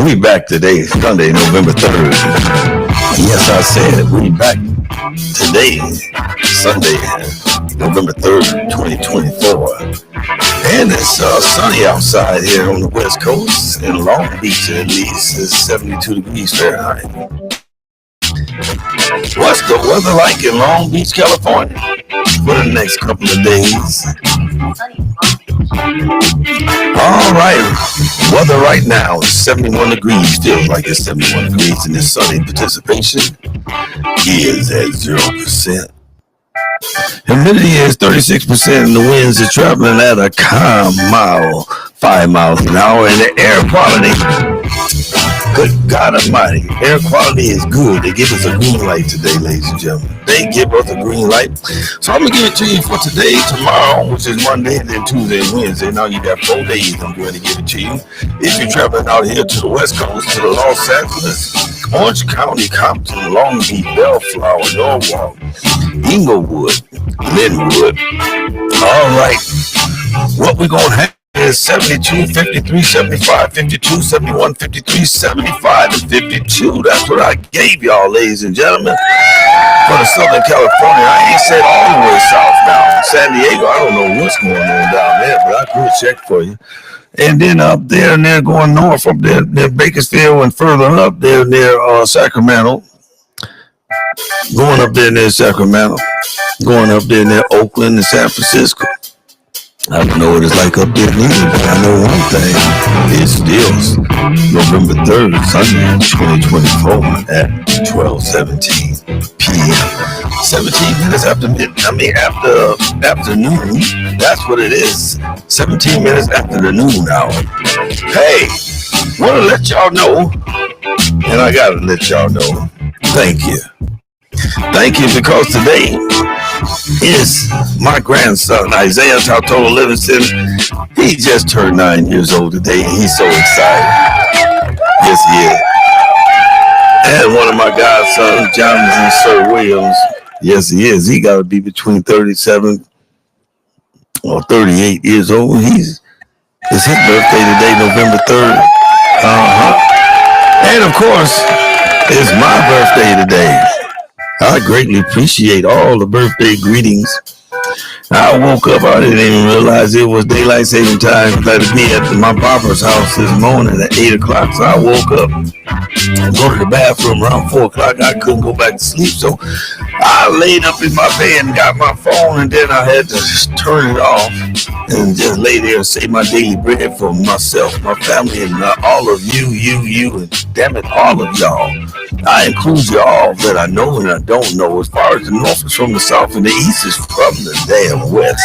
We back today, Sunday, November 3rd. Yes, I said it. We back today, Sunday, November 3rd, 2024. And it's sunny outside here on the West Coast. In Long Beach, at least, it's 72 degrees Fahrenheit. What's the weather like in Long Beach, California for the next couple of days? All right, weather right now is 71 degrees. Feels like it's 71 degrees, and the sunny participation is at 0%. Humidity is 36%, and the winds are traveling at a calm 5 miles an hour, and the air quality, good God Almighty, air quality is good. They give us a green light today, ladies and gentlemen. They give us a green light. So I'm going to give it to you for today, tomorrow, which is Monday, then Tuesday and Wednesday. Now you got 4 days. I'm going to give it to you. If you're traveling out here to the West Coast, to the Los Angeles, Orange County, Compton, Long Beach, Bellflower, Norwalk, Inglewood, Linwood. All right. What we're going to have is 72, 53, 75, 52, 71, 53, 75, and 52. That's what I gave y'all, ladies and gentlemen, for the Southern California. I ain't said all the way south now. San Diego, I don't know what's going on down there, but I could check for you. And then up there, and they're going north up there near Bakersfield, and further up there near Sacramento. Going up there near Sacramento. Going up there near Oakland and San Francisco. I don't know what it's like up there neither, but I know one thing. It's still November 3rd, Sunday, 2024 at 12:17 p.m. 17 minutes after afternoon. That's what it is. 17 minutes after the noon hour. Hey, want to let y'all know, and I got to let y'all know, thank you. Thank you, because today is my grandson, Isaiah Tautolo Livingston. He just turned 9 years old today, and he's so excited. Yes, he is. And one of my godsons, Jonathan Sir Williams. Yes, he is. He got to be between 37 or 38 years old. It's his birthday today, November 3rd. And of course, it's my birthday today. I greatly appreciate all the birthday greetings. I woke up, I didn't even realize it was daylight saving time. I had to be at my barber's house this morning at 8 o'clock. So I woke up, go to the bathroom around 4 o'clock. I couldn't go back to sleep. So I laid up in my bed and got my phone, and then I had to just turn it off and just lay there and say my daily bread for myself, my family, and all of you, and damn it, all of y'all. I include y'all that I know and I don't know. As far as the North is from the South and the East is from the damn West.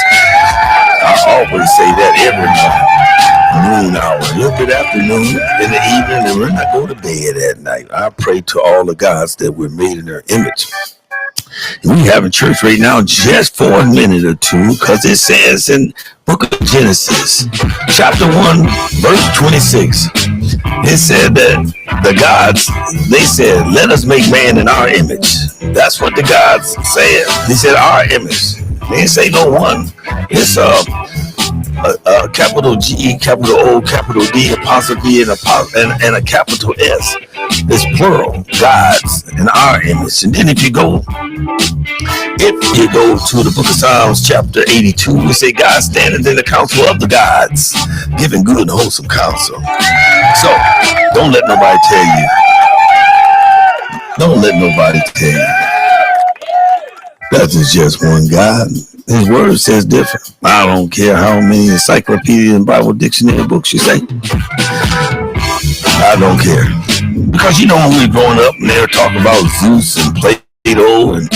I always say that every noon hour, a little bit afternoon, in the evening, and when I go to bed at night, I pray to all the gods that were made in their image. And we having church right now just for a minute or two, because it says in Book of Genesis, chapter 1, verse 26, it said that the gods, they said, let us make man in our image. That's what the gods said. They said our image. They didn't say no one. It's a capital G, capital O, capital D, apostrophe, and a capital S. It's plural, gods in our image. And then if you go to the book of Psalms, chapter 82, we say God standeth in the council of the gods, giving good and wholesome counsel. So don't let nobody tell you. Don't let nobody tell you that is just one God. His word says different. I don't care how many encyclopedia and Bible dictionary books you say. I don't care. Because you know when we were growing up and they were talking about Zeus and Plato and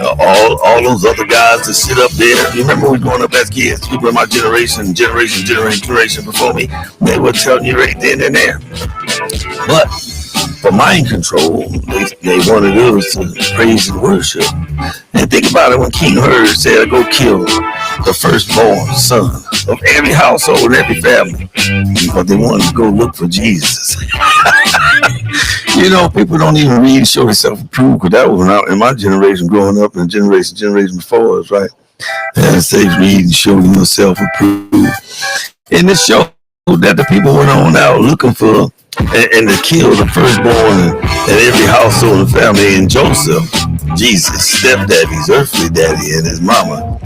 all those other guys that sit up there. You remember we were growing up as kids? People in my generation before me, they were telling you right then and there. But for mind control, they wanted us to praise and worship. And think about it, when King Herod said, go kill the firstborn son of every household and every family, but they wanted to go look for Jesus. You know, people don't even read and show themselves approved, because that was out in my generation growing up, and generation before us, right? And it says read and show yourself approved. And it showed that the people went on out looking for and to kill the firstborn in every household and family. And Joseph, Jesus' stepdaddy's earthly daddy, and his mama,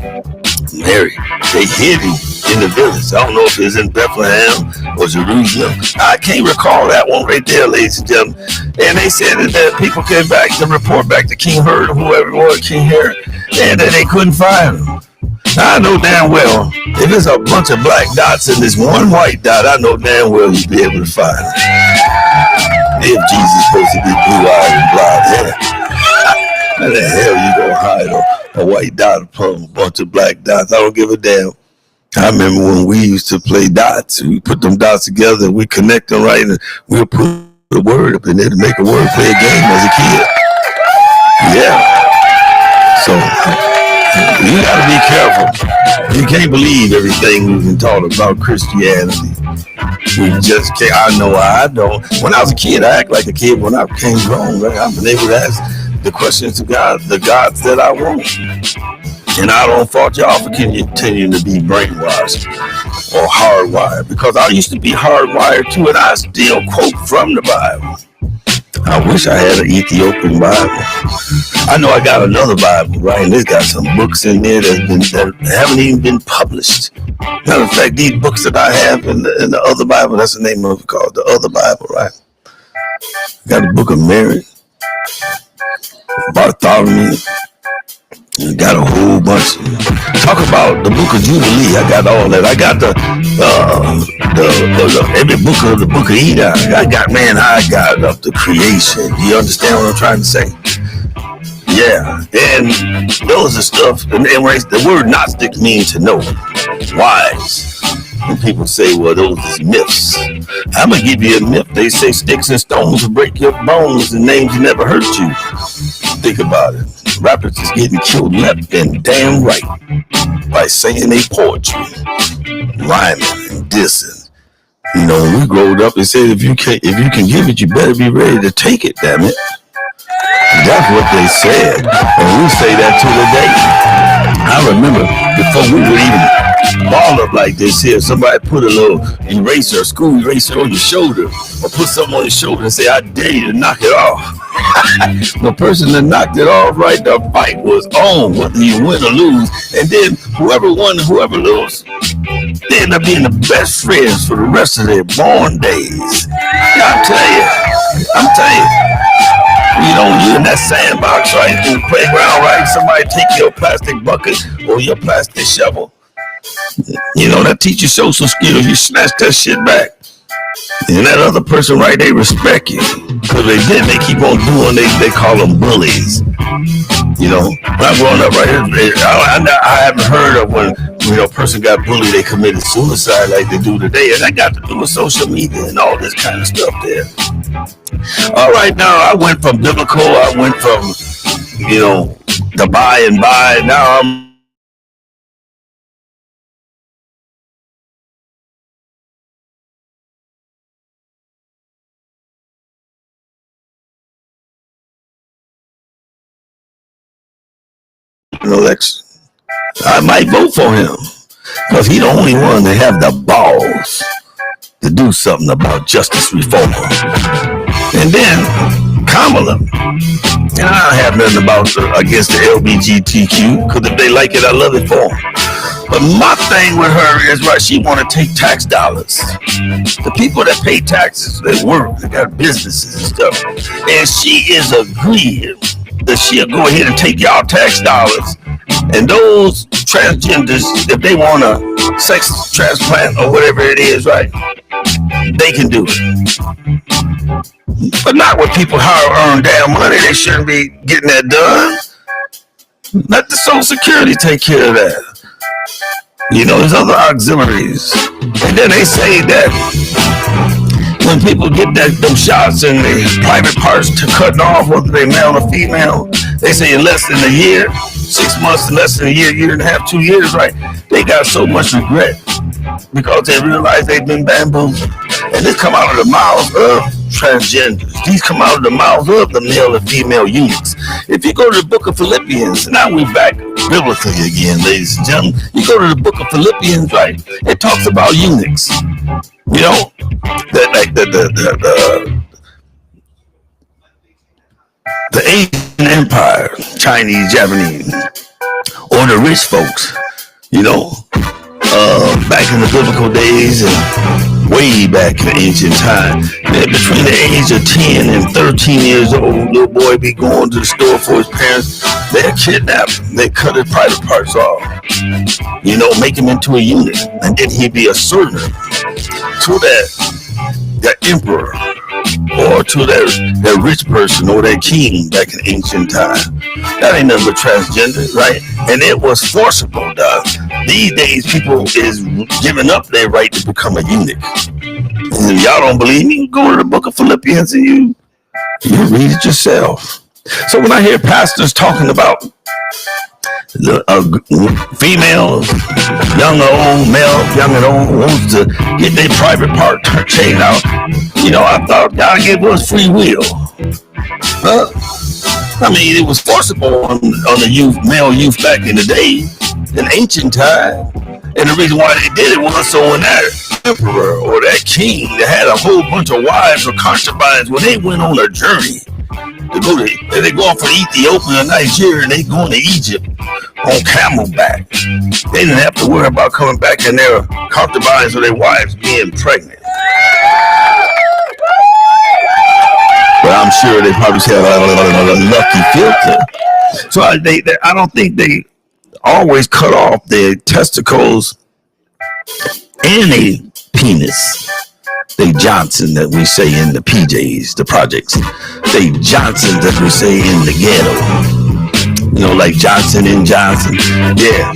Mary, they hid him in the village. I don't know if it's in Bethlehem or Jerusalem. I can't recall that one right there, ladies and gentlemen. And they said that people came back to report back to King Herod or whoever it was, King Herod, and that they couldn't find him. Now, I know damn well, if there's a bunch of black dots and there's one white dot, I know damn well you'd be able to find him. If Jesus is supposed to be blue-eyed and blonde hair, how the hell you gonna hide a white dot upon a bunch of black dots? I don't give a damn. I remember when we used to play dots. We put them dots together, we connect them right, and we'll put a word up in there to make a word play a game as a kid. Yeah. So you gotta be careful. You can't believe everything we've been taught about Christianity. We just can't. I know I don't. When I was a kid, I act like a kid. When I became grown, right, I've been able to ask the questions to God, the gods that I want. And I don't fault y'all for continuing to be brainwashed or hardwired, because I used to be hardwired too, and I still quote from the Bible. I wish I had an Ethiopian Bible. I know I got another Bible, right? And it's got some books in there that haven't even been published. Matter of fact, these books that I have in the other Bible, that's the name of it, called the other Bible, right? Got the Book of Mary, Bartholomew. You got a whole bunch. Talk about the Book of Jubilee. I got all that. I got the every book of the Book of Enoch. I got up to creation. Do you understand what I'm trying to say? Yeah, and those are stuff. And the word Gnostic means to know, wise. And people say, well, those is myths. I'm gonna give you a myth. They say sticks and stones will break your bones, and names never hurt you. Think about it. Rappers is getting killed left and damn right by saying they poetry, rhyming and dissing. You know, when we growed up and said, if you can give it, you better be ready to take it. Damn it, that's what they said, and we say that to the day. I remember before we were even ball up like this here, somebody put a little eraser, school eraser on your shoulder, or put something on your shoulder and say, I dare you to knock it off. The person that knocked it off, right, the fight was on, whether you win or lose. And then whoever won and whoever lose, they end up being the best friends for the rest of their born days. Yeah, I'm telling you. You know, you in that sandbox, right, in the playground, right, somebody take your plastic bucket or your plastic shovel. You know, that teaches social skills. You snatch that shit back. And that other person, right, they respect you. Because they keep on doing, they call them bullies. You know, when I'm growing up right here, I haven't heard of when a person got bullied, they committed suicide like they do today. And that got to do with social media and all this kind of stuff there. All right, now I went from biblical, I went from, you know, the by and by. Now I'm an election. I might vote for him because he's the only one that have the balls to do something about justice reform. And then Kamala, and I don't have nothing against the LGBTQ, because if they like it, I love it for them. But my thing with her is, right, she want to take tax dollars. The people that pay taxes, they work, they got businesses and stuff, and she is agreeing that she'll go ahead and take y'all tax dollars, and those transgenders, if they want a sex transplant or whatever it is, right, they can do it. But not with people hard-earned damn money. They shouldn't be getting that done. Let the Social Security take care of that. You know, there's other auxiliaries. And then they say that when people get them shots in their private parts to cut off, whether they're male or female, they say in less than a year, 6 months, less than a year and a half, 2 years, right? They got so much regret because they realize they've been bamboozled. And this come out of the mouths of transgenders. These come out of the mouths of the male and female eunuchs. If you go to the book of Philippians, now we're back biblically again, ladies and gentlemen. You go to the book of Philippians, right? It talks about eunuchs. You know, that like the Asian Empire, Chinese, Japanese, or the rich folks, you know, back in the biblical days and way back in ancient time, between the age of 10 and 13 years old, little boy be going to the store for his parents. They'll kidnap him. They cut his private parts off, you know, make him into a eunuch, and then he'd be a servant to that emperor or to that rich person or that king back in ancient time. That ain't nothing but transgender, right? And it was forcible, dog. These days, people is giving up their right to become a eunuch. And if y'all don't believe me, go to the book of Philippians and you read it yourself. So when I hear pastors talking about females, young or old, male, young and old, wants to get their private part changed out, you know, I thought God gave us free will. I mean, it was forcible on the youth, male youth back in the day, in ancient time. And the reason why they did it was so when that emperor or that king that had a whole bunch of wives or concubines, when they went on a journey, they go off to Ethiopia or Nigeria and they going to Egypt on camelback. They didn't have to worry about coming back and their concubines or their wives being pregnant. But I'm sure they probably had a lucky filter. So I don't think they always cut off their testicles and a penis. They Johnson that we say in the PJs, the projects. They Johnson that we say in the ghetto. You know, like Johnson and Johnson. Yeah.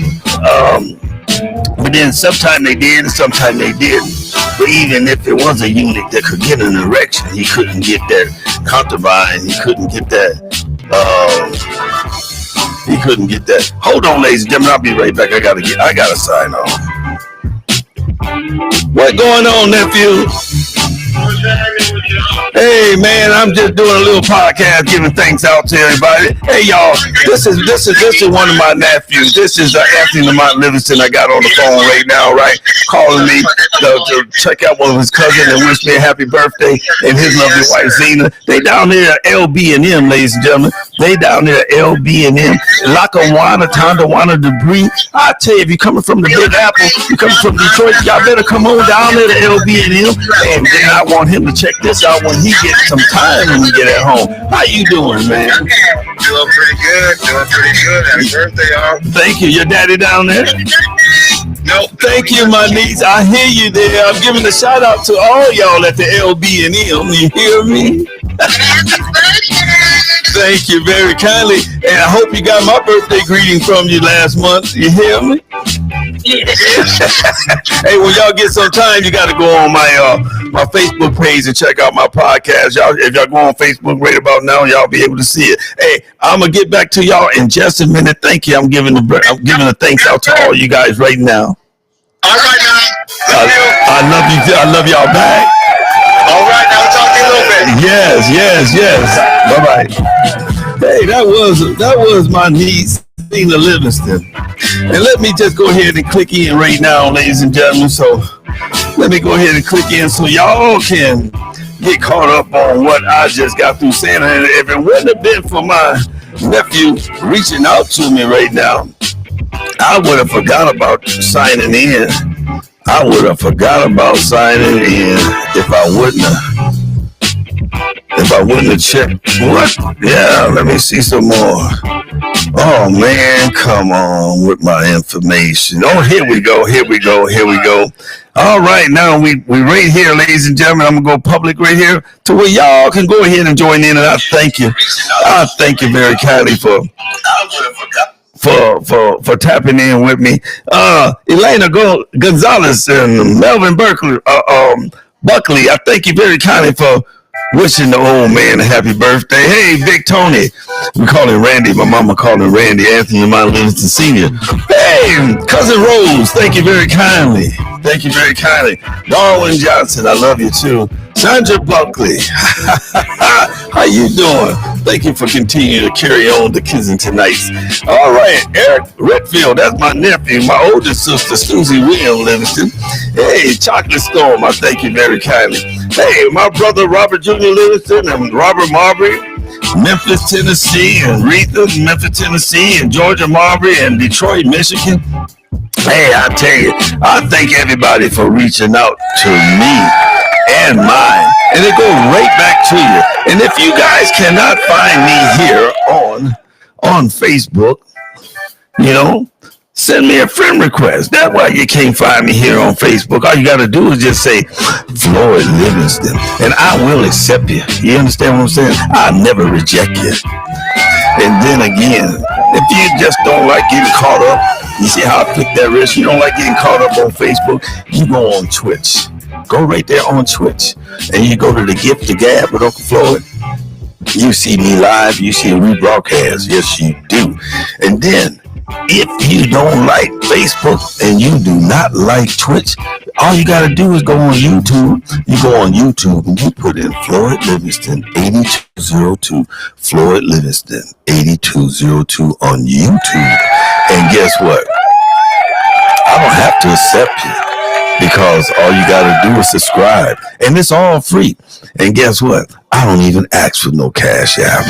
But then sometimes they did and sometimes they didn't. But even if it was a eunuch that could get an erection, he couldn't get that concubine. He couldn't get that. He couldn't get that. Hold on, ladies and gentlemen. I'll be right back. I gotta sign off. What going on, nephew? Hey man, I'm just doing a little podcast, giving thanks out to everybody. Hey y'all, this is one of my nephews. This is Anthony Lamont Livingston. I got on the phone right now, right, calling me to check out one of his cousins and wish me a happy birthday. And his lovely wife Zena. They down there at LB&M, ladies and gentlemen. They down there at LB&M, Lackawanna, Tonawanda, Debris. I tell you, if you're coming from the Big Apple, you're coming from Detroit, y'all better come on down there to LB&M. And then I want him to check this out when he gets some time when we get at home. How you doing, man? Doing pretty good. Happy birthday, y'all. Thank you. Your daddy down there? Nope. Thank you, my niece. I hear you there. I'm giving a shout out to all y'all at the LB&M. You hear me? Thank you very kindly. And I hope you got my birthday greeting from you last month. You hear me? Hey, when y'all get some time, you got to go on my Facebook page and check out my podcast. Y'all, if y'all go on Facebook right about now, y'all be able to see it. Hey, I'm gonna get back to y'all in just a minute. Thank you. I'm giving the thanks out to all you guys right now. All right, now. I love you. I love y'all back. All right, now we'll talk to you a little bit. Yes. Bye bye. Hey, that was my niece, Zena Livingston. And let me just go ahead and click in right now, ladies and gentlemen. So let me go ahead and click in so y'all can get caught up on what I just got through saying. And if it wouldn't have been for my nephew reaching out to me right now, I would have forgot about signing in. I would have forgot about signing in if I wouldn't have checked. What? Yeah, let me see some more. Oh man, come on with my information. Oh, here we go. All right, now we right here, ladies and gentlemen. I'm gonna go public right here to where y'all can go ahead and join in. And I thank you very kindly for tapping in with me. Elena Gonzalez and Melvin Buckley, I thank you very kindly for wishing the old man a happy birthday. Hey, Big Tony. We call him Randy. My mama called him Randy. Anthony Lamont Livingston Sr. Hey, Cousin Rose, thank you very kindly. Darwin Johnson, I love you too. Sandra Buckley, how you doing? Thank you for continuing to carry on the kids tonight. All right, Eric Redfield, that's my nephew, my older sister, Susie William Livingston. Hey, Chocolate Storm, I thank you very kindly. Hey, my brother Robert Jr. Livingston and Robert Marbury, Memphis, Tennessee, and Retha, Memphis, Tennessee, and Georgia Marbury, and Detroit, Michigan. Hey, I tell you, I thank everybody for reaching out to me and mine. And it goes right back to you. And if you guys cannot find me here on Facebook, you know, send me a friend request. That's why you can't find me here on Facebook. All you got to do is just say Floyd Livingston, and I will accept you. You understand what I'm saying? I'll never reject you. And then again, if you just don't like getting caught up, you see how I flick that wrist? You don't like getting caught up on Facebook, you go on Twitch. Go right there on Twitch, and you go to the Gift of Gab with Uncle Floyd. You see me live, you see a rebroadcast. Yes, you do. And then, if you don't like Facebook and you do not like Twitch, all you got to do is go on YouTube. You go on YouTube and you put in Floyd Livingston 8202. Floyd Livingston 8202 on YouTube. And guess what? I don't have to accept you because all you got to do is subscribe. And it's all free. And guess what? I don't even ask for no cash app.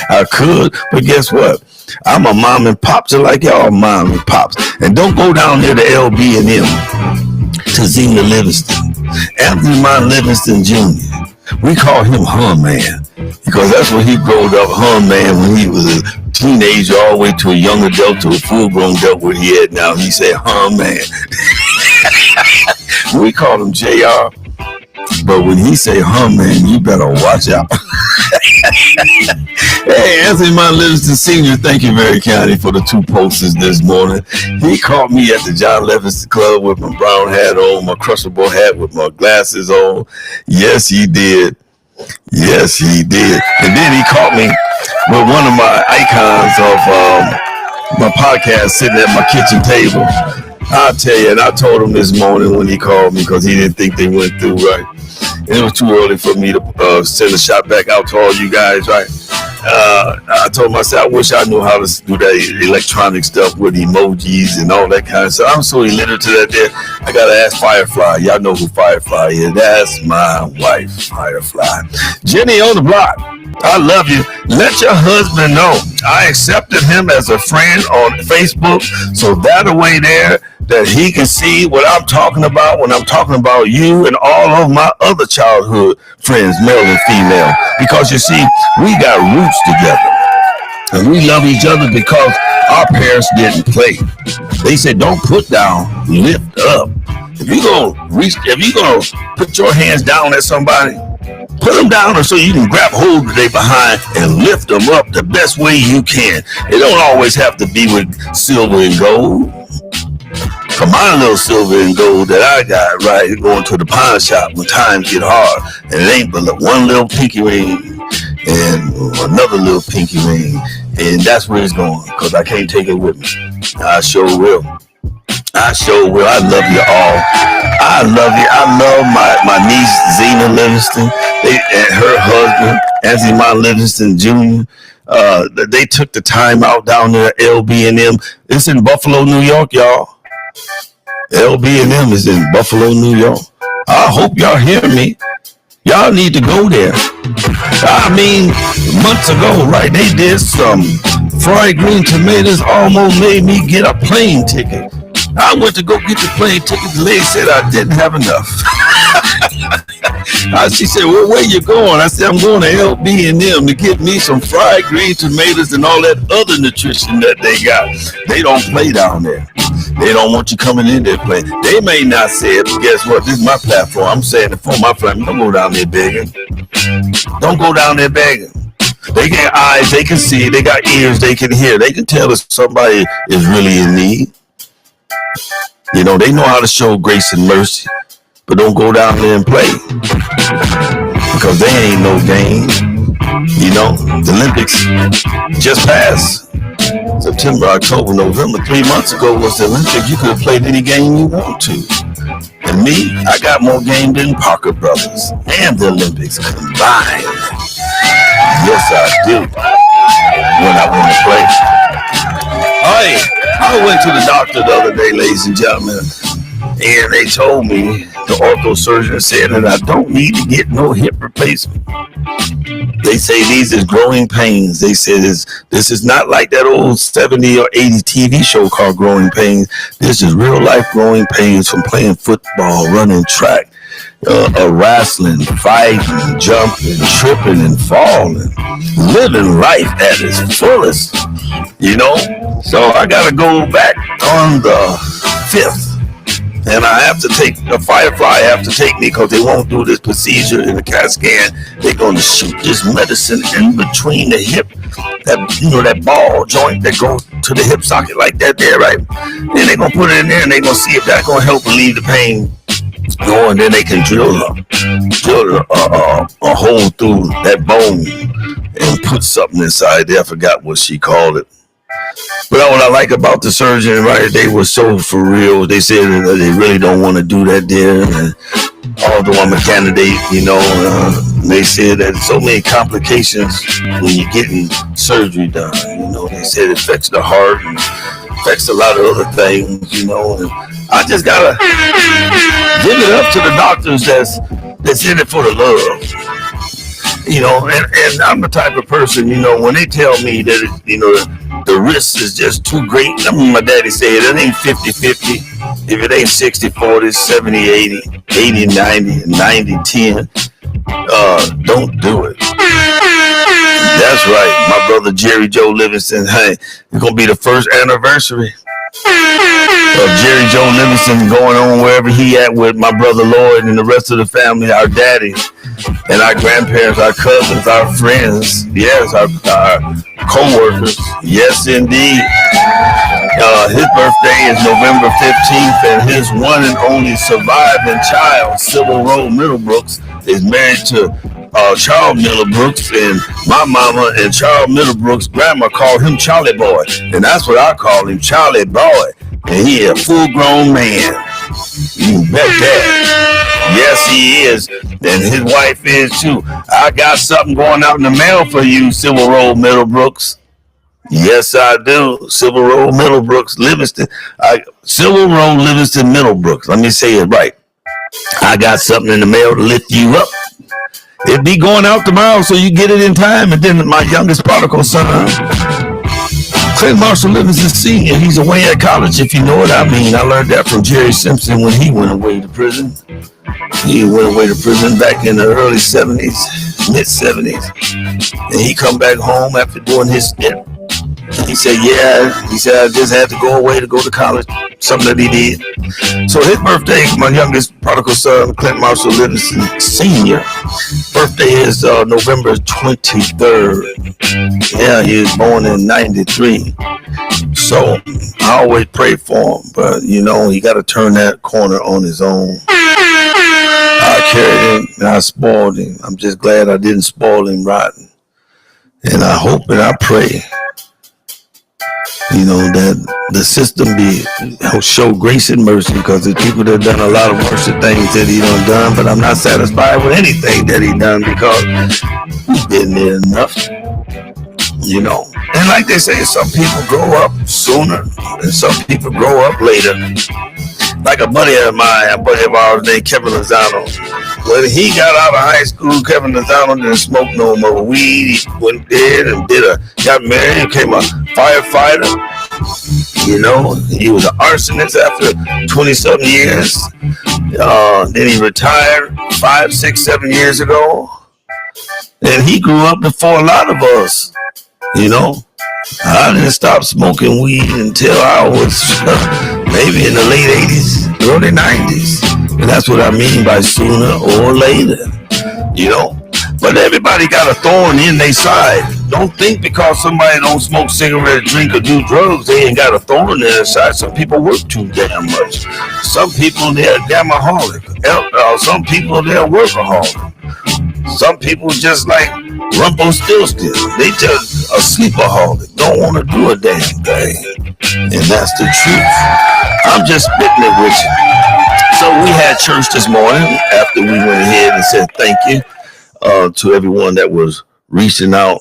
I could, but guess what? I'm a mom and pop just like y'all mom and pops. And don't go down there to LB&M to Zena Livingston. Anthony Mon Livingston Jr. We call him Hun Man because that's when he growed up, Hun Man, when he was a teenager all the way to a young adult to a full-grown adult where he had now. He said Hun Man. We call him JR. But when he say Hun Man, you better watch out. Hey, Anthony Mon Livingston Sr., thank you very kindly for the 2 posters this morning. He caught me at the John Livingston Club with my brown hat on, my crushable hat with my glasses on. Yes, he did. Yes, he did. And then he caught me with one of my icons of my podcast sitting at my kitchen table. I'll tell you, and I told him this morning when he called me because he didn't think they went through right. It was too early for me to send a shot back out to all you guys, right? I told myself, I wish I knew how to do that electronic stuff with emojis and all that kind of stuff. I'm so illiterate to that there. I got to ask Firefly. Y'all know who Firefly is. That's my wife, Firefly. Jenny on the block. I love you. Let your husband know I accepted him as a friend on Facebook. So that way there that he can see what I'm talking about when I'm talking about you and all of my other childhood friends, male and female. Because you see, we got roots together. And we love each other because our parents didn't play. They said, don't put down, lift up. If you're gonna put your hands down at somebody, put them down so you can grab hold of their behind and lift them up the best way you can. It don't always have to be with silver and gold. For my little silver and gold that I got, right, going to the pawn shop when times get hard, and it ain't but one little pinky ring and another little pinky ring, and that's where it's going, because I can't take it with me. I sure will. I sure will. I love you all. I love you. I love my niece, Zena Livingston, and her husband, Anthony Mon Livingston Jr. They took the time out down there at LB&M. It's in Buffalo, New York, y'all. LB&M is in Buffalo, New York. I hope y'all hear me. Y'all need to go there. I mean, months ago, right, they did some fried green tomatoes, almost made me get a plane ticket. I went to go get the plane ticket. The lady said I didn't have enough. She said, well, where you going? I said, I'm going to LB&M to get me some fried green tomatoes and all that other nutrition that they got. They don't play down there. They don't want you coming in there playing. They may not say it, but guess what? This is my platform. I'm saying it for my platform. Don't go down there begging. Don't go down there begging. They got eyes, they can see. They got ears, they can hear. They can tell if somebody is really in need. You know, they know how to show grace and mercy. But don't go down there and play. Because they ain't no game. You know, the Olympics just passed. September, October, November, 3 months ago was the Olympics. You could have played any game you want to. And me, I got more game than Parker Brothers and the Olympics combined. Yes, I do. When I want to play. Hey, I went to the doctor the other day, ladies and gentlemen. And they told me, the ortho surgeon said that I don't need to get no hip replacement. They say these is growing pains. They said this is not like that old 70 or 80 TV show called Growing Pains. This is real life growing pains from playing football, running track, wrestling, fighting, jumping, tripping, and falling, living life at its fullest. You know, so I got to go back on the 5th. And I have to take a Firefly. Have to take me because they won't do this procedure in the CAT scan. They're going to shoot this medicine in between the hip, that ball joint that goes to the hip socket like that there, right? Then they're going to put it in there and they're going to see if that's going to help relieve the pain. And then they can drill a hole through that bone and put something inside there. I forgot what she called it. But what I like about the surgeon, right, they were so for real. They said that they really don't want to do that there. And although I'm a candidate, they said that so many complications when you're getting surgery done. They said it affects the heart and affects a lot of other things, And I just got to give it up to the doctors that's in it for the love. And I'm the type of person, when they tell me that, the risk is just too great. I mean, my daddy said it ain't 50-50. If it ain't 60-40, 70-80, 80-90, 90-10, don't do it. That's right. My brother Jerry Joe Livingston, hey, it's going to be the first anniversary of Jerry Joe Livingston going on wherever he at with my brother Lloyd and the rest of the family, our daddies and our grandparents, our cousins, our friends, yes, our co-workers, yes indeed. His birthday is November 15th, and his one and only surviving child, Civil Rowe Middlebrooks, is married to Charles Middlebrooks, and my mama and Charles Middlebrooks' grandma called him Charlie Boy, and that's what I call him, Charlie Boy, and he a full-grown man. You bet that. Yes, he is, and his wife is too. I got something going out in the mail for you, Civil Rowe Middlebrooks. Yes, I do. Civil Rowe Middlebrooks, Livingston. Civil Rowe Livingston Middlebrooks. Let me say it right. I got something in the mail to lift you up. It'll be going out tomorrow, so you get it in time. And then my youngest prodigal son, Clint Marshall Livingston Sr., he's away at college, if you know what I mean. I learned that from Jerry Simpson when he went away to prison. He went away to prison back in the early 70s, mid 70s. And he come back home after doing his stint. He said, I just had to go away to go to college, something that he did. So his birthday, my youngest prodigal son, Clint Marshall Livingston Sr., birthday is November 23rd. Yeah, he was born in 93. So I always pray for him, but he got to turn that corner on his own. I carried him and I spoiled him. I'm just glad I didn't spoil him rotten. And I hope and I pray that the system show grace and mercy, because there's people that done a lot of worse things that he done, but I'm not satisfied with anything that he done because he's been there enough, And like they say, some people grow up sooner and some people grow up later. Like a buddy of ours named Kevin Lozano. When he got out of high school, Kevin Lozano didn't smoke no more weed. He went there and got married, became a firefighter. He was an arsonist after 20-something years. Then he retired 5, 6, 7 years ago. And he grew up before a lot of us, I didn't stop smoking weed until I was maybe in the late 80s, early 90s. And that's what I mean by sooner or later, But everybody got a thorn in their side. Don't think because somebody don't smoke cigarettes, drink, or do drugs, they ain't got a thorn in their side. Some people work too damn much. Some people, they're damaholic. Some people, they're workaholic. Some people just like Rumpelstiltskin. They just a sleepaholic. Don't want to do a damn thing. And that's the truth. I'm just spitting it with you. So we had church this morning after we went ahead and said thank you to everyone that was reaching out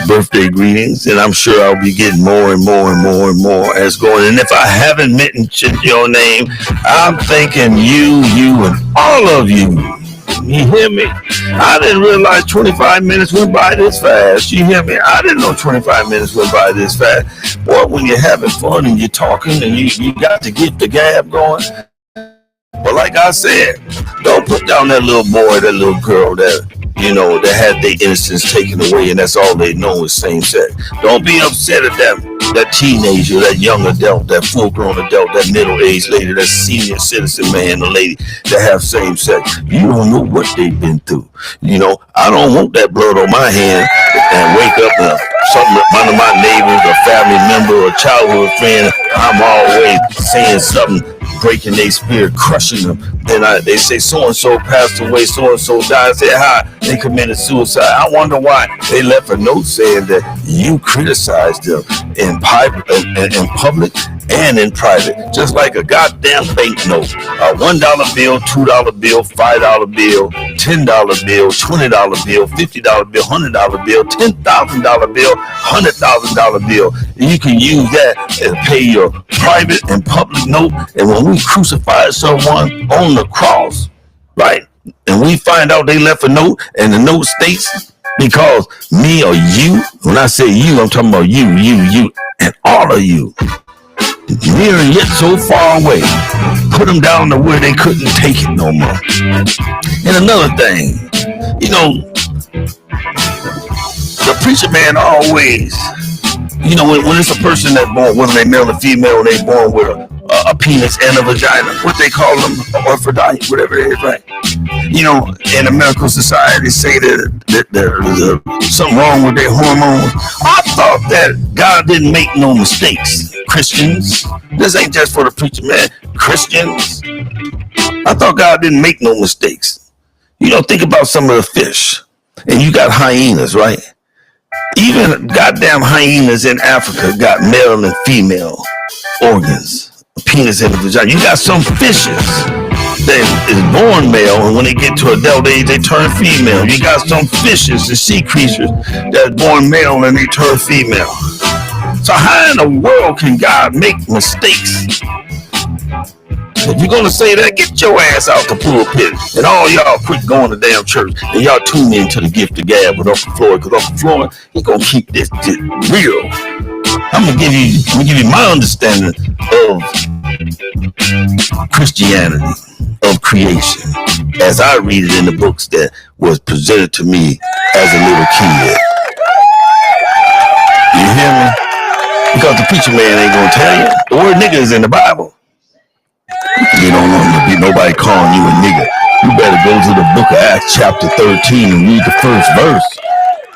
birthday greetings, and I'm sure I'll be getting more and more and more and more as going. And if I haven't mentioned your name, I'm thanking you, and all of you. You hear me? I didn't realize 25 minutes went by this fast. You hear me? I didn't know 25 minutes went by this fast. Boy, when you're having fun and you're talking and you got the gift of gab going. But like I said, don't put down that little boy, that little girl that, that had their innocence taken away and that's all they know is same sex. Don't be upset at that teenager, that young adult, that full-grown adult, that middle-aged lady, that senior citizen man or lady that have same sex. You don't know what they've been through. I don't want that blood on my hand and wake up and one of my neighbors, a family member, or a childhood friend, I'm always saying something, breaking their spirit, crushing them. Then they say so-and-so passed away, so-and-so died. I say, hi, they committed suicide. I wonder why. They left a note saying that you criticized them in public and in private, just like a goddamn banknote. A $1 bill, $2 bill, $5 bill, $10 bill, $20 bill, $50 bill, $100 bill, $10,000 bill, $100,000 bill. And you can use that and pay your private and public note. And when we crucify someone on the cross, right, and we find out they left a note and the note states, because me or you, when I say you, I'm talking about you, and all of you, near and yet so far away, put them down to where they couldn't take it no more. And another thing, the preacher man always, when it's a person that's born, whether they male or female, they born with a penis and a vagina, what they call them, orphodite, whatever it is, right? In the medical society, say that there's something wrong with their hormones. I thought that God didn't make no mistakes. Christians, this ain't just for the preacher man. Christians, I thought God didn't make no mistakes. Think about some of the fish, and you got hyenas, right? Even goddamn hyenas in Africa got male and female organs, a penis and a vagina. You got some fishes that is born male, and when they get to adult age, they turn female. You got some fishes, the sea creatures, that's born male and they turn female. So how in the world can God make mistakes? If you're going to say that, get your ass out the pulpit. And all y'all quit going to damn church. And y'all tune in to the gift of gab with Uncle Floyd. Because Uncle Floyd, he's going to keep this real. I'm going to give you my understanding of Christianity, of creation, as I read it in the books that was presented to me as a little kid. You hear me? Because the preacher man ain't going to tell you. The word nigga is in the Bible. You don't want to be nobody calling you a nigga. You better go to the book of Acts chapter 13 and read the first verse.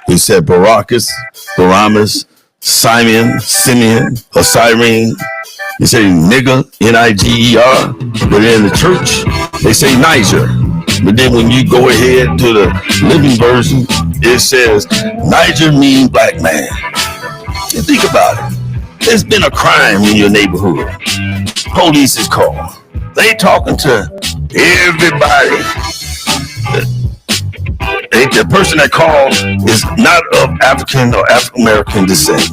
He said Baracus, Baramas, Simeon, or Cyrene. He said nigger, N-I-G-E-R. But in the church, they say Niger. But then when you go ahead to the Living Version, it says Niger means black man. You think about it. There's been a crime in your neighborhood. Police is called. They talking to everybody. The person that called is not of African or African American descent.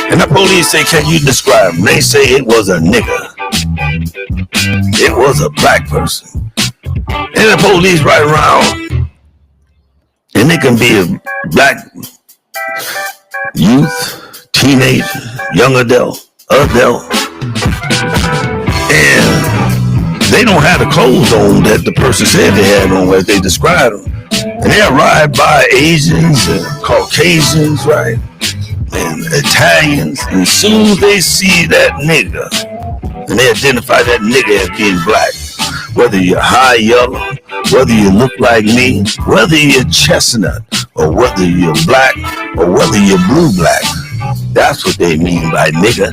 And the police say, can you describe him? They say it was a nigger. It was a black person. And the police ride around, and it can be a black youth, teenager, young adult. And they don't have the clothes on that the person said they had on as they described them. And they'll ride by Asians and Caucasians, right? And Italians. And as soon as they see that nigga, and they identify that nigga as being black, whether you're high yellow, whether you look like me, whether you're chestnut, or whether you're black, or whether you're blue-black, that's what they mean by nigga.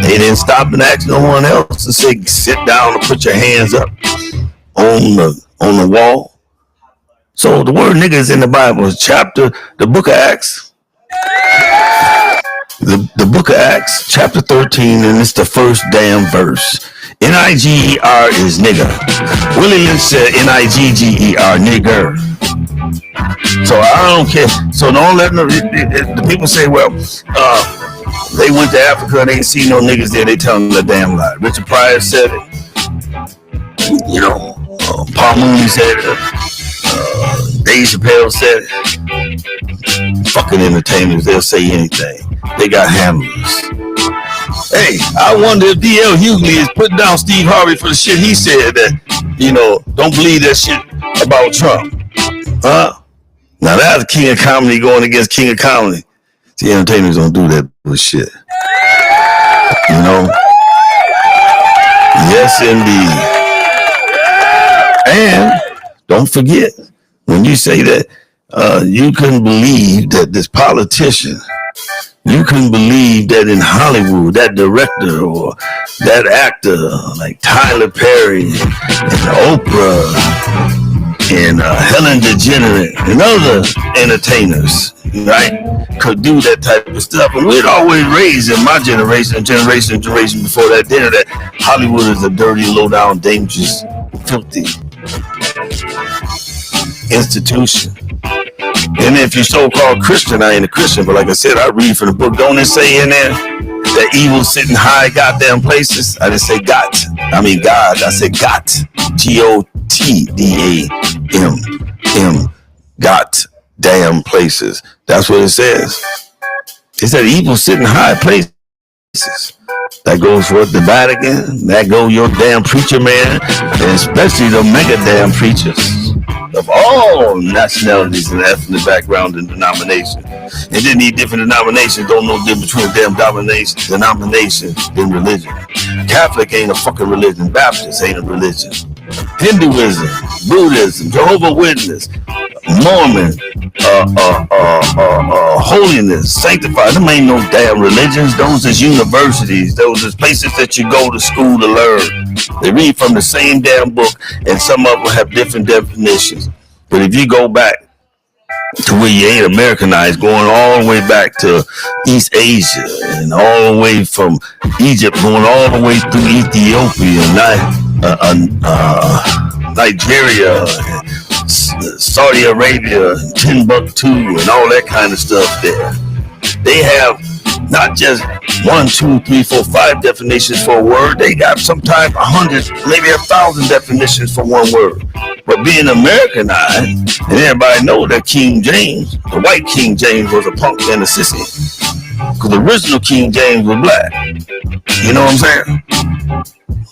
They didn't stop and ask no one else to say, sit down and put your hands up on the wall. So the word nigga is in the Bible. The book of Acts. The book of Acts, chapter 13, and it's the first damn verse. N-I-G-E-R is nigger. Willie Lynch said N-I-G-G-E-R, nigger. So I don't care. So don't let them, the people say, well, they went to Africa and they ain't see no niggas there. They telling the damn lie. Richard Pryor said it. You know, Paul Mooney said it. Dave Chappelle said it. Fucking entertainers, they'll say anything. They got handlers. Hey, I wonder if D.L. Hughley is putting down Steve Harvey for the shit he said that, you know, don't believe that shit about Trump. Huh? Now that's King of Comedy going against King of Comedy. The entertainers don't do that bullshit. You know? Yes, indeed. And don't forget, when you say that you couldn't believe that this politician, you couldn't believe that in Hollywood, that director or that actor like Tyler Perry and Oprah and Helen DeGeneres and other entertainers, right, could do that type of stuff. And we'd always raised in my generation before that dinner that Hollywood is a dirty, low-down, dangerous, filthy institution. And if you're so-called Christian, I ain't a Christian, but like I said, I read from the book. Don't it say in there that evil sitting high goddamn places? I didn't say got. I mean God. I said got. Goddam. Got damn places. That's what it says. It said evil sitting high places. That goes for the Vatican. That go your damn preacher man, and especially the mega damn preachers of all nationalities and ethnic background and denomination. And then these different denominations don't know the difference between a damn denomination and religion. Catholic ain't a fucking religion. Baptist ain't a religion. Hinduism, Buddhism, Jehovah's Witness, Mormon, holiness, sanctified. Them ain't no damn religions. Those is universities. Those is places that you go to school to learn. They read from the same damn book, and some of them have different definitions. But if you go back to where you ain't Americanized, going all the way back to East Asia and all the way from Egypt, going all the way through Ethiopia, Nigeria, Saudi Arabia, Timbuktu, and all that kind of stuff there. They have not just 1, 2, 3, 4, 5 definitions for a word. They got sometimes 100, maybe 1,000 definitions for one word. But being Americanized, and everybody know that King James, the white King James, was a punk and a sissy. Because the original King James was black. You know what I'm saying?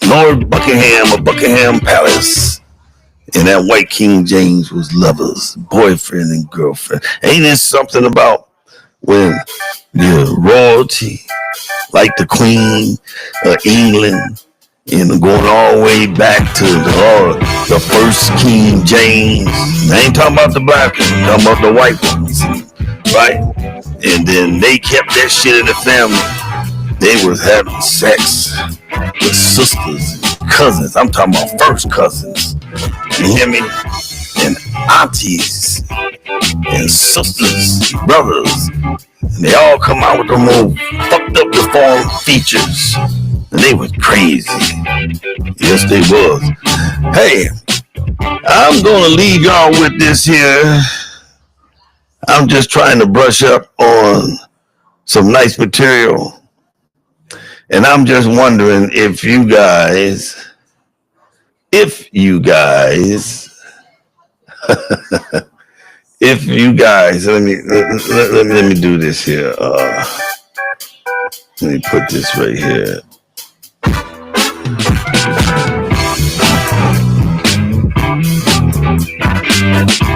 Lord Buckingham of Buckingham Palace. And that white King James was lovers, boyfriend and girlfriend. Ain't there something about when the royalty, like the Queen of England, and going all the way back to the first King James. I ain't talking about the black ones, I'm talking about the white ones, right? And then they kept that shit in the family. They was having sex with sisters and cousins. I'm talking about first cousins. You hear me? And aunties and sisters, brothers. And they all come out with them little fucked up deformed features. And they was crazy. Yes, they was. Hey, I'm gonna leave y'all with this here. I'm just trying to brush up on some nice material. And I'm just wondering if you guys, let me do this here. Let me put this right here.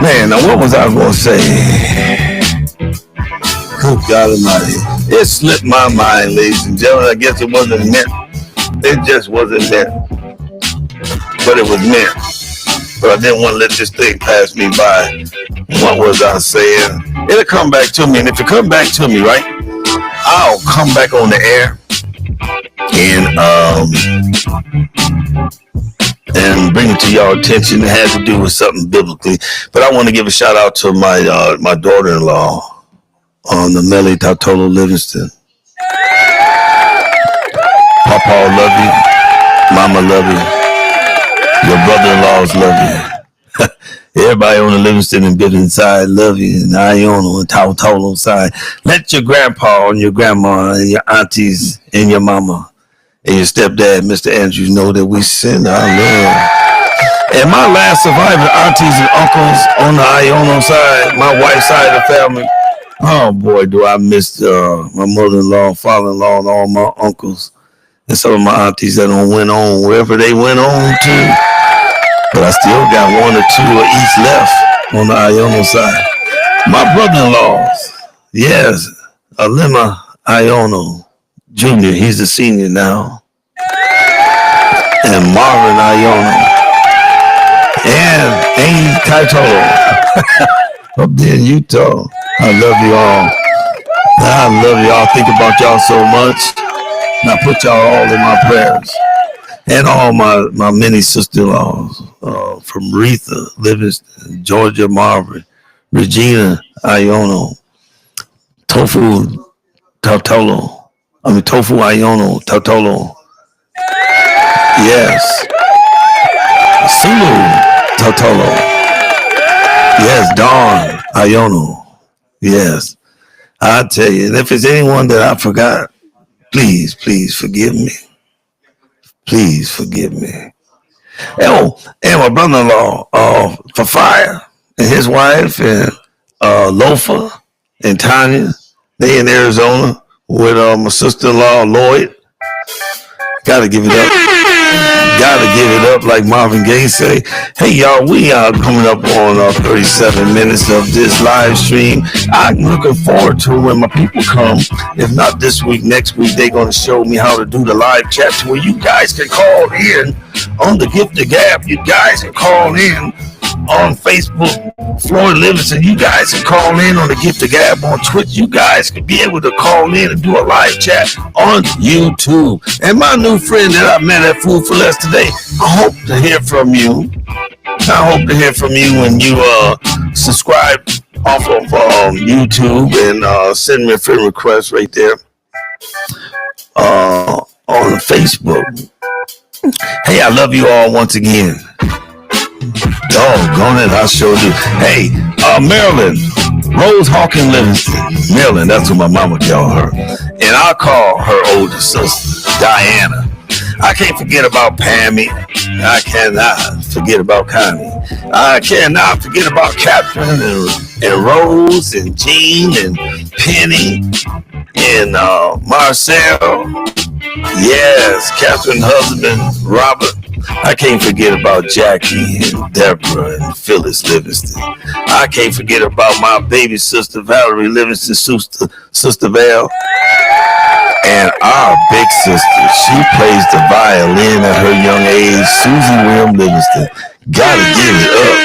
Man, now what was I gonna say? Good God Almighty. It slipped my mind, ladies and gentlemen. I guess it wasn't meant. It just wasn't meant. But it was meant. But I didn't want to let this thing pass me by. What was I saying? It'll come back to me. And if it come back to me, right, I'll come back on the air and bring it to y'all attention. It has to do with something biblically. But I want to give a shout out to my daughter-in-law, Nelly Tatolo Livingston. Papa love you. Mama love you. Your brother-in-laws love you. Everybody on the Livingston and Bivens side love you, and Iono and Tautolo side. Let your grandpa and your grandma and your aunties and your mama and your stepdad, Mr. Andrews, know that we send our love. And my last surviving aunties and uncles on the Iono side, my wife's side of the family. Oh boy, do I miss my mother-in-law, father-in-law, and all my uncles and some of my aunties that went on wherever they went on to. But I still got one or two of each left on the Iono side. My brother-in-laws, yes, Alima Iono Jr., he's a senior now. And Marvin Iono. And Amy Taitolo up there in Utah. I love you all. I love y'all. Think about y'all so much. And I put y'all all in my prayers. And all my many sister-in-laws from Retha, Livingston, Georgia Marvin, Regina Iono, Tofu Iono, Tautolo. Yes. Sulu Tautolo. Yes, Dawn Iono. Yes. I tell you, and if it's anyone that I forgot, please forgive me. Please forgive me. Oh, and my brother-in-law, Fafaya, and his wife, and Lofa, and Tanya, they in Arizona with my sister-in-law, Lloyd. Gotta give it up. Gotta give it up, like Marvin Gaye say. Hey, y'all, we are coming up on 37 minutes of this live stream. I'm looking forward to when my people come. If not this week, next week, they're going to show me how to do the live chat to where you guys can call in on the Gift of Gab. You guys can call in on Facebook, Floyd Livingston. You guys can call in on the Gift of Gab on Twitch. You guys can be able to call in and do a live chat on YouTube. And my new friend that I met at Food for Less today, I hope to hear from you. I hope to hear from you when you subscribe off of YouTube and send me a friend request right there on Facebook. Hey, I love you all once again. Doggone it, I sure do. Hey, Marilyn, Rose Hawkins Livingston. Marilyn, that's what my mama called her. And I call her older sister, Diana. I can't forget about Pammy. I cannot forget about Connie. I cannot forget about Catherine and Rose and Jean and Penny and Marcel. Yes, Catherine's husband, Robert. I can't forget about Jackie and Deborah and Phyllis Livingston. I can't forget about my baby sister, Valerie Livingston, Sister Val. And our big sister, she plays the violin at her young age, Susie William Livingston. Gotta give it up.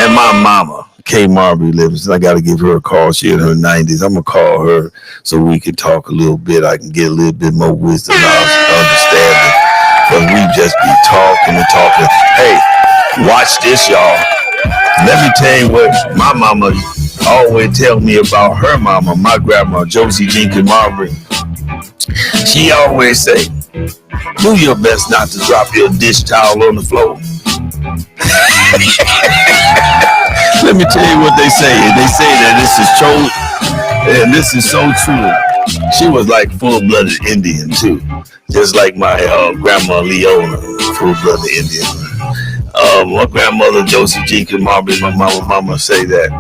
And my mama, Kay Marbury Livingston, I gotta give her a call. She in her 90s. I'm gonna call her so we can talk a little bit. I can get a little bit more wisdom, understanding. Because we just be talking and talking. Hey, watch this, y'all. Let me tell you what my mama always tell me about her mama, my grandma, Josie Jenkins Marbury. She always say, do your best not to drop your dish towel on the floor. Let me tell you what they say. They say that this is true, and this is so true. She was like full-blooded Indian too, just like my grandma Leona, full-blooded Indian. My grandmother Josie Jenkins Marbury, my mama say that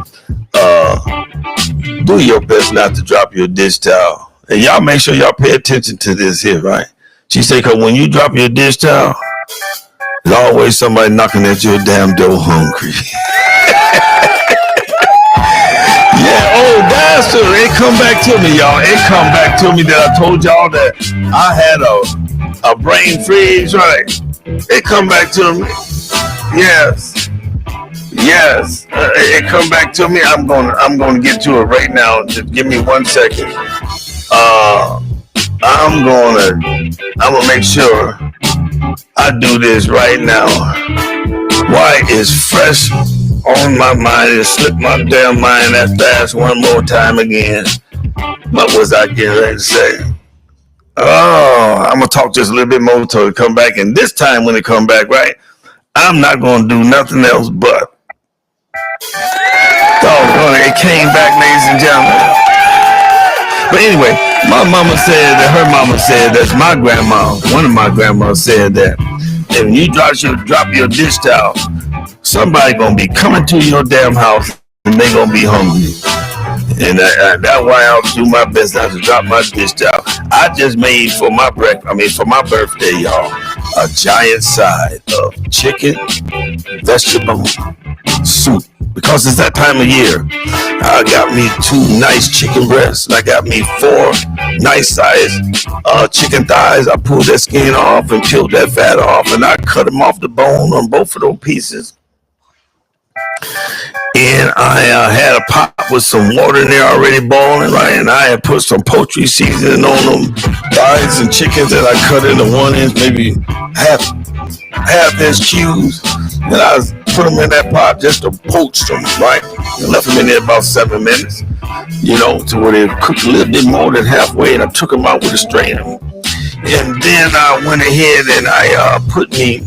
do your best not to drop your dish towel. And y'all make sure y'all pay attention to this here, right? She say, cause when you drop your dish towel, there's always somebody knocking at your damn door hungry. Yeah, oh, that's true. It come back to me, y'all. It come back to me that I told y'all that I had a brain freeze, right? It come back to me. Yes. It come back to me. I'm gonna get to it right now. Just give me 1 second. I'm gonna make sure I do this right now. Why is fresh on my mind and slip my damn mind that fast one more time again? What was I getting ready to say? Oh, I'm gonna talk just a little bit more till it come back. And this time when it come back, right, I'm not gonna do nothing else but Doggone it, it came back, ladies and gentlemen. But anyway, my mama said that her mama said that's my grandma. One of my grandmas said that if you drop your dish towel, somebody gonna be coming to your damn house and they gonna be hungry. And that's why I'll do my best not to drop my dish towel. I just made for my birthday, y'all, a giant side of chicken, vegetable soup. Because it's that time of year. I got me 2 nice chicken breasts. I got me 4 nice size chicken thighs. I pulled that skin off and peeled that fat off, and I cut them off the bone on both of those pieces. And I had a pot with some water in there already boiling, right? And I had put some poultry seasoning on them thighs and chickens that I cut into 1 inch, maybe half inch cubes. And I put them in that pot just to poach them, right? And left them in there about 7 minutes, to where they cooked a little bit more than halfway. And I took them out with a strainer. And then I went ahead and I put me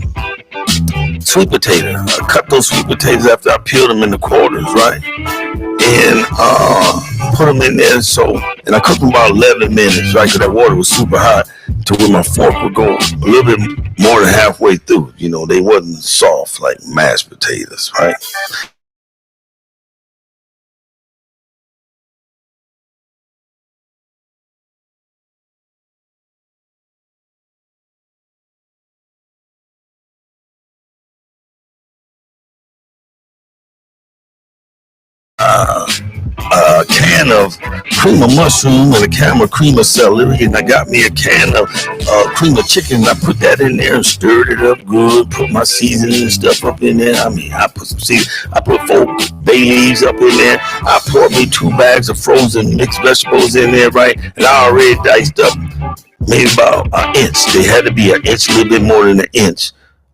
sweet potato. I cut those sweet potatoes after I peeled them into quarters, right? And put them in there. And I cooked them about 11 minutes, right? Because that water was super hot to where my fork would go a little bit more than halfway through. They wasn't soft like mashed potatoes, right? A can of cream of mushroom and a can of cream of celery, and I got me a can of cream of chicken. And I put that in there and stirred it up good. Put my seasoning and stuff up in there. I put some seasoning. I put 4 bay leaves up in there. I poured me 2 bags of frozen mixed vegetables in there, right? And I already diced up maybe about an inch. They had to be an inch, a little bit more than an inch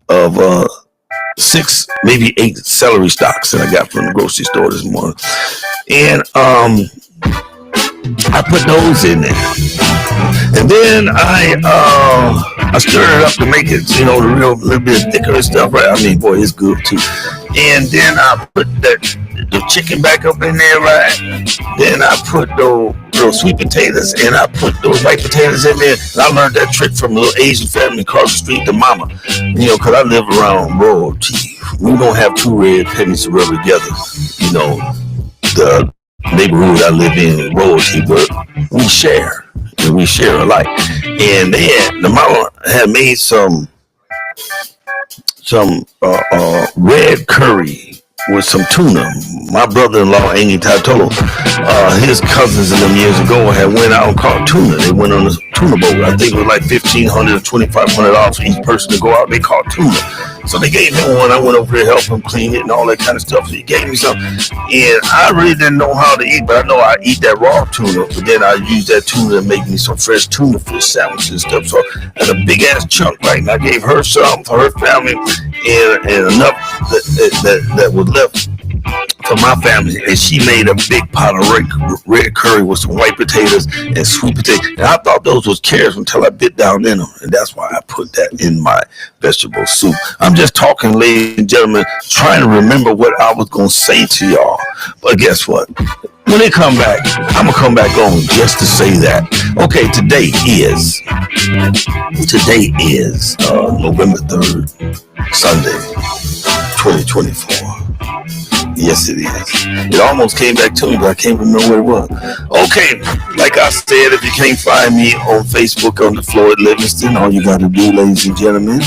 of 6, maybe 8 celery stalks that I got from the grocery store this morning. And I put those in there. And then I stirred it up to make it, the real little bit thicker and stuff, right? I mean, boy, it's good too. And then I put the chicken back up in there, right? Then I put those sweet potatoes and I put those white potatoes in there. And I learned that trick from a little Asian family across the street, the mama. Because I live around royalty. We don't have 2 red pennies to rub together. The neighborhood I live in, royalty, but we share. And we share alike. And the mama had made some red curry with some tuna. My brother-in-law, Amy Tatolo, his cousins in them years ago had went out and caught tuna. They went on a tuna boat. I think it was like $1,500 or $2,500 for each person to go out. They caught tuna. So they gave him one. I went over there to help him clean it and all that kind of stuff. So he gave me some. And I really didn't know how to eat, but I know I eat that raw tuna. But then I use that tuna to make me some fresh tuna fish sandwiches and stuff. So and a big ass chunk, right? And I gave her some for her family and enough that was left for my family. And she made a big pot of red curry with some white potatoes and sweet potatoes. And I thought those was carrots until I bit down in them. And that's why I put that in my vegetable soup. I'm just talking, ladies and gentlemen, trying to remember what I was going to say to y'all. But guess what? When they come back, I'm going to come back on just to say that. Okay, today is November 3rd, Sunday, 2024. Yes, it is. It almost came back to me, but I can't remember where it was. Okay, like I said, if you can't find me on Facebook under Floyd Livingston, all you got to do, ladies and gentlemen,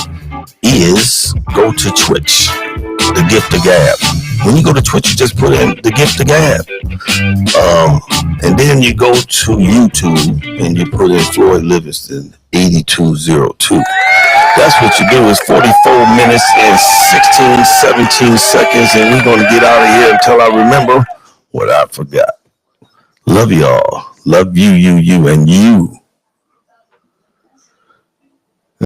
is go to Twitch, the Gift of Gab. When you go to Twitch, you just put in the Gift of Gab. And then you go to YouTube and you put in Floyd Livingston 8202. That's what you do. It's 44 minutes and 16, 17 seconds, and we're going to get out of here until I remember what I forgot. Love y'all. Love you, and you.